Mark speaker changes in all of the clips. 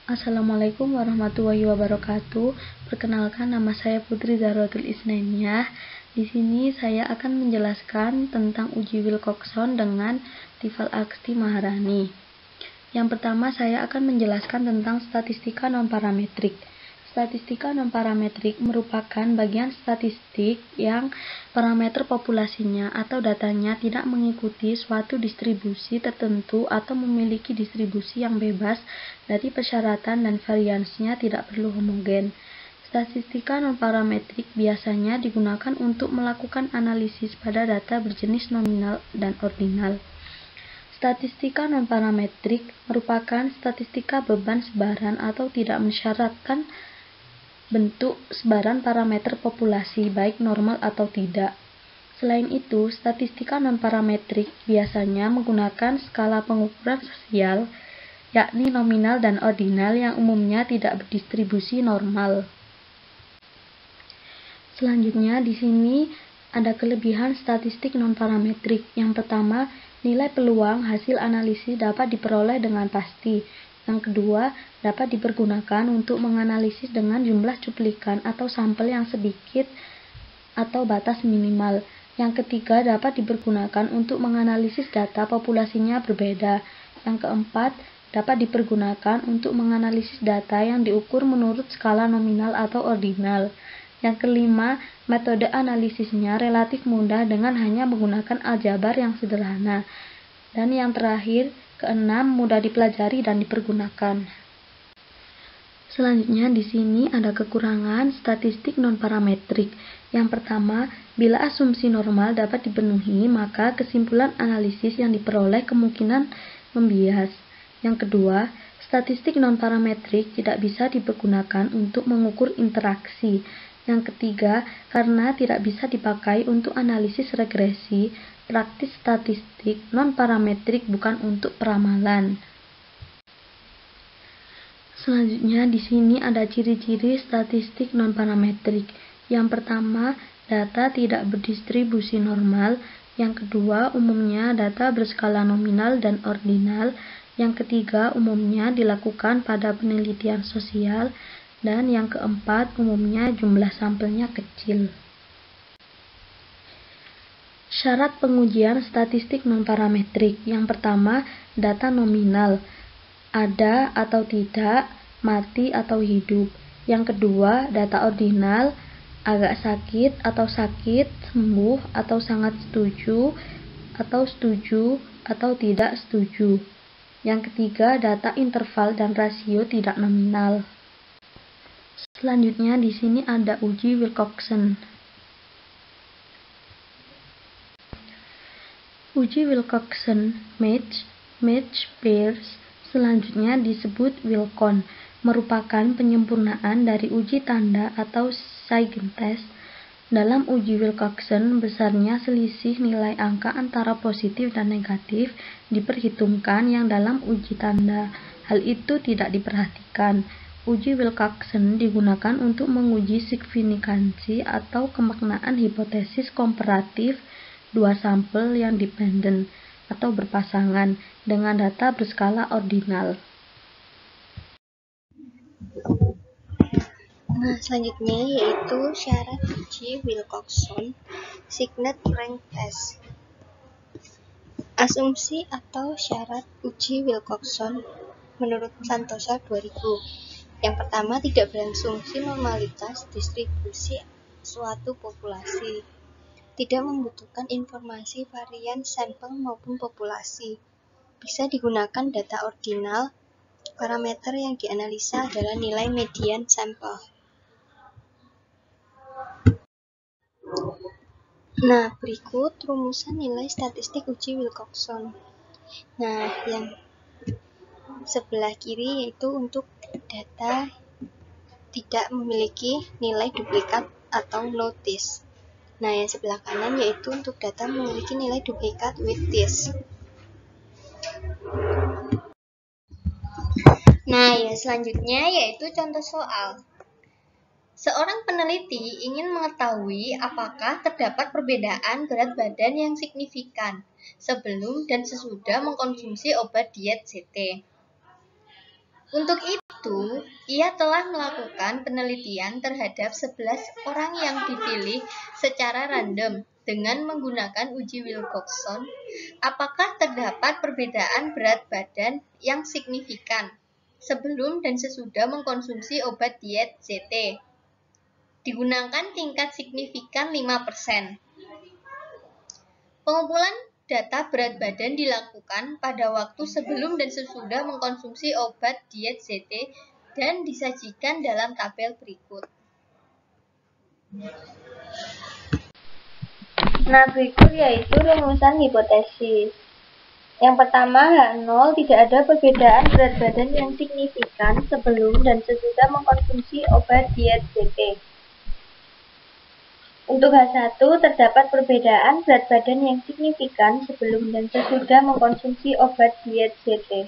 Speaker 1: Assalamualaikum warahmatullahi wabarakatuh. Perkenalkan, nama saya Putri Zahratul Isnainiyah. Di sini saya akan menjelaskan tentang uji Wilcoxon dengan Tifal Aksti Maharani. Yang pertama, saya akan menjelaskan tentang statistika non-parametrik. Statistika non-parametrik merupakan bagian statistik yang parameter populasinya atau datanya tidak mengikuti suatu distribusi tertentu atau memiliki distribusi yang bebas dari persyaratan dan variansinya tidak perlu homogen. Statistika non-parametrik biasanya digunakan untuk melakukan analisis pada data berjenis nominal dan ordinal. Statistika non-parametrik merupakan statistika beban sebaran atau tidak mensyaratkan bentuk sebaran parameter populasi, baik normal atau tidak. Selain itu, statistika non-parametrik biasanya menggunakan skala pengukuran sosial, yakni nominal dan ordinal yang umumnya tidak berdistribusi normal. Selanjutnya, di sini ada kelebihan statistik non-parametrik. Yang pertama, nilai peluang hasil analisis dapat diperoleh dengan pasti. Yang kedua, dapat dipergunakan untuk menganalisis dengan jumlah cuplikan atau sampel yang sedikit atau batas minimal. Yang ketiga, dapat dipergunakan untuk menganalisis data populasinya berbeda. Yang keempat, dapat dipergunakan untuk menganalisis data yang diukur menurut skala nominal atau ordinal. Yang kelima, metode analisisnya relatif mudah dengan hanya menggunakan aljabar yang sederhana. Dan yang terakhir, keenam, mudah dipelajari dan dipergunakan. Selanjutnya, di sini ada kekurangan statistik non-parametrik. Yang pertama, bila asumsi normal dapat dipenuhi, maka kesimpulan analisis yang diperoleh kemungkinan membias. Yang kedua, statistik non-parametrik tidak bisa dipergunakan untuk mengukur interaksi. Yang ketiga, karena tidak bisa dipakai untuk analisis regresi, praktis statistik non-parametrik bukan untuk peramalan. Selanjutnya, di sini ada ciri-ciri statistik non-parametrik. Yang pertama, data tidak berdistribusi normal. Yang kedua, umumnya data berskala nominal dan ordinal. Yang ketiga, umumnya dilakukan pada penelitian sosial. Dan yang keempat, umumnya jumlah sampelnya kecil. Syarat pengujian statistik non-parametrik. Yang pertama, data nominal, ada atau tidak, mati atau hidup. Yang kedua, data ordinal, agak sakit sembuh, atau sangat setuju, atau tidak setuju. Yang ketiga, data interval dan rasio tidak nominal. Selanjutnya, di sini ada uji Wilcoxon. Uji Wilcoxon match pairs selanjutnya disebut Wilcon, merupakan penyempurnaan dari uji tanda atau Seigentest. Dalam uji Wilcoxon, besarnya selisih nilai angka antara positif dan negatif diperhitungkan yang dalam uji tanda. Hal itu tidak diperhatikan. Uji Wilcoxon digunakan untuk menguji signifikansi atau kemaknaan hipotesis komparatif dua sampel yang dependen atau berpasangan dengan data berskala ordinal.
Speaker 2: Selanjutnya yaitu syarat uji Wilcoxon, Signet Rank Test. Asumsi atau syarat uji Wilcoxon menurut Santosa 2000. Yang pertama, tidak berasumsi normalitas distribusi suatu populasi. Tidak membutuhkan informasi varian sampel maupun populasi. Bisa digunakan data ordinal. Parameter yang dianalisa adalah nilai median sampel. Berikut rumusan nilai statistik uji Wilcoxon. Yang sebelah kiri yaitu untuk data tidak memiliki nilai duplikat atau notice. Yang sebelah kanan yaitu untuk data memiliki nilai duplikat with this. Selanjutnya yaitu contoh soal. Seorang peneliti ingin mengetahui apakah terdapat perbedaan berat badan yang signifikan sebelum dan sesudah mengkonsumsi obat diet CT. Untuk itu, itu, ia telah melakukan penelitian terhadap 11 orang yang dipilih secara random dengan menggunakan uji Wilcoxon. Apakah terdapat perbedaan berat badan yang signifikan sebelum dan sesudah mengkonsumsi obat diet ZT? Digunakan tingkat signifikan 5%. Pengumpulan data berat badan dilakukan pada waktu sebelum dan sesudah mengkonsumsi obat diet ZT dan disajikan dalam tabel berikut.
Speaker 1: Nah, berikut yaitu rumusan hipotesis. Yang pertama, H0 tidak ada perbedaan berat badan yang signifikan sebelum dan sesudah mengkonsumsi obat diet ZT. Untuk H1, terdapat perbedaan berat badan yang signifikan sebelum dan sesudah mengkonsumsi obat diet ZT.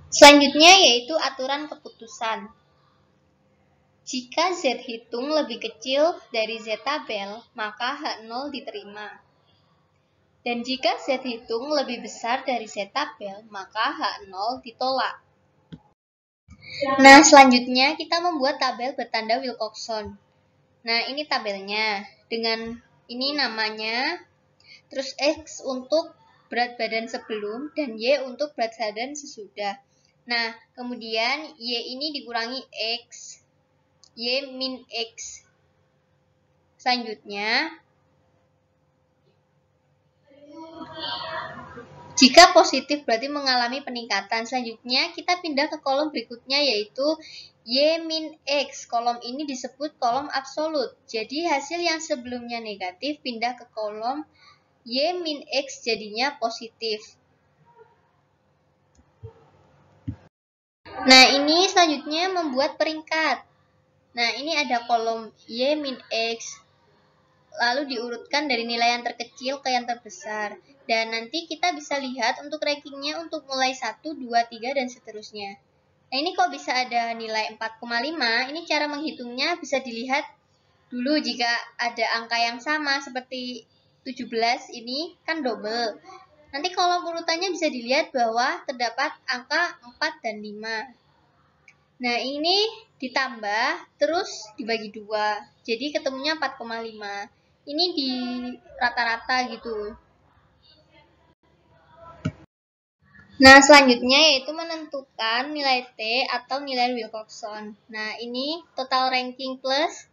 Speaker 2: Selanjutnya yaitu aturan keputusan. Jika Z hitung lebih kecil dari Z tabel, maka H0 diterima. Dan jika Z hitung lebih besar dari Z tabel, maka H0 ditolak. Nah, selanjutnya kita membuat tabel bertanda Wilcoxon. Nah, ini tabelnya. Dengan ini namanya, terus X untuk berat badan sebelum, dan Y untuk berat badan sesudah. Nah, kemudian Y ini dikurangi X, Y min X. Selanjutnya, jika positif berarti mengalami peningkatan. Selanjutnya kita pindah ke kolom berikutnya yaitu Y min X. Kolom ini disebut kolom absolut. Jadi hasil yang sebelumnya negatif pindah ke kolom Y min X jadinya positif. Nah, ini selanjutnya membuat peringkat. Nah, ini ada kolom Y min X, lalu diurutkan dari nilai yang terkecil ke yang terbesar. Dan nanti kita bisa lihat untuk rankingnya untuk mulai 1, 2, 3, dan seterusnya. Nah, ini kok bisa ada nilai 4,5, ini cara menghitungnya bisa dilihat dulu jika ada angka yang sama seperti 17 ini kan double. Nanti kolom urutannya bisa dilihat bahwa terdapat angka 4 dan 5. Nah, ini ditambah terus dibagi 2. Jadi ketemunya 4,5. Ini di rata-rata gitu. Nah, selanjutnya yaitu menentukan nilai T atau nilai Wilcoxon. Nah, ini total ranking plus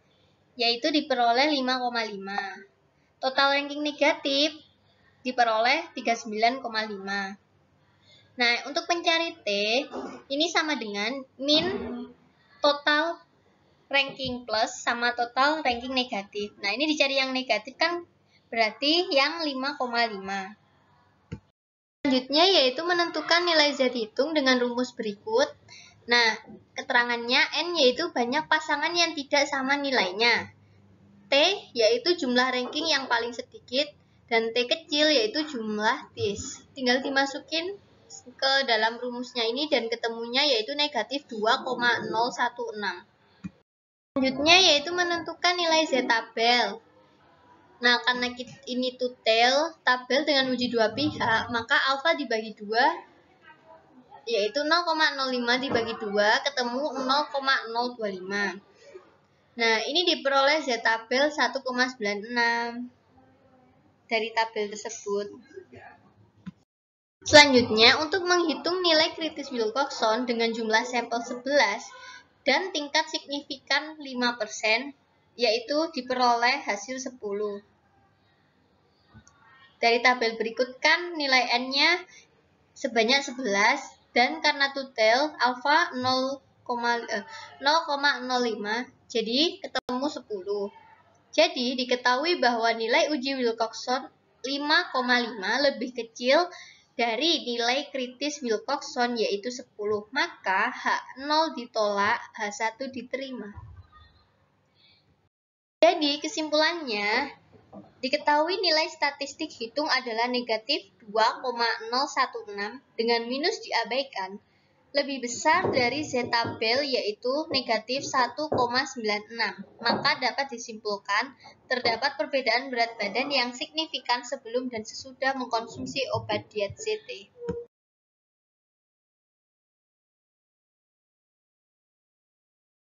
Speaker 2: yaitu diperoleh 5,5. Total ranking negatif diperoleh 39,5. Nah, untuk mencari T, ini sama dengan min total ranking plus sama total ranking negatif. Nah, ini dicari yang negatif kan berarti yang 5,5. Selanjutnya yaitu menentukan nilai Z hitung dengan rumus berikut. Nah, keterangannya N yaitu banyak pasangan yang tidak sama nilainya. T yaitu jumlah ranking yang paling sedikit. Dan T kecil yaitu jumlah tis. Tinggal dimasukin ke dalam rumusnya ini dan ketemunya yaitu negatif 2,016. Selanjutnya yaitu menentukan nilai Z tabel. Nah, karena ini tabel dengan uji dua pihak, maka alfa dibagi 2 yaitu 0,05 dibagi 2 ketemu 0,025. Nah, ini diperoleh Z tabel 1,96 dari tabel tersebut. Selanjutnya, untuk menghitung nilai kritis Wilcoxon dengan jumlah sampel 11 dan tingkat signifikan 5%, yaitu diperoleh hasil 10. Dari tabel berikut kan nilai N-nya sebanyak 11, dan karena tutel alfa 0,05, jadi ketemu 10. Jadi diketahui bahwa nilai uji Wilcoxon 5,5 lebih kecil dari nilai kritis Wilcoxon yaitu 10, maka H0 ditolak, H1 diterima. Jadi kesimpulannya, diketahui nilai statistik hitung adalah negatif 2,016 dengan minus diabaikan, lebih besar dari Z tabel yaitu negatif 1,96. Maka dapat disimpulkan terdapat perbedaan berat badan yang signifikan sebelum dan sesudah mengkonsumsi obat diet ZT.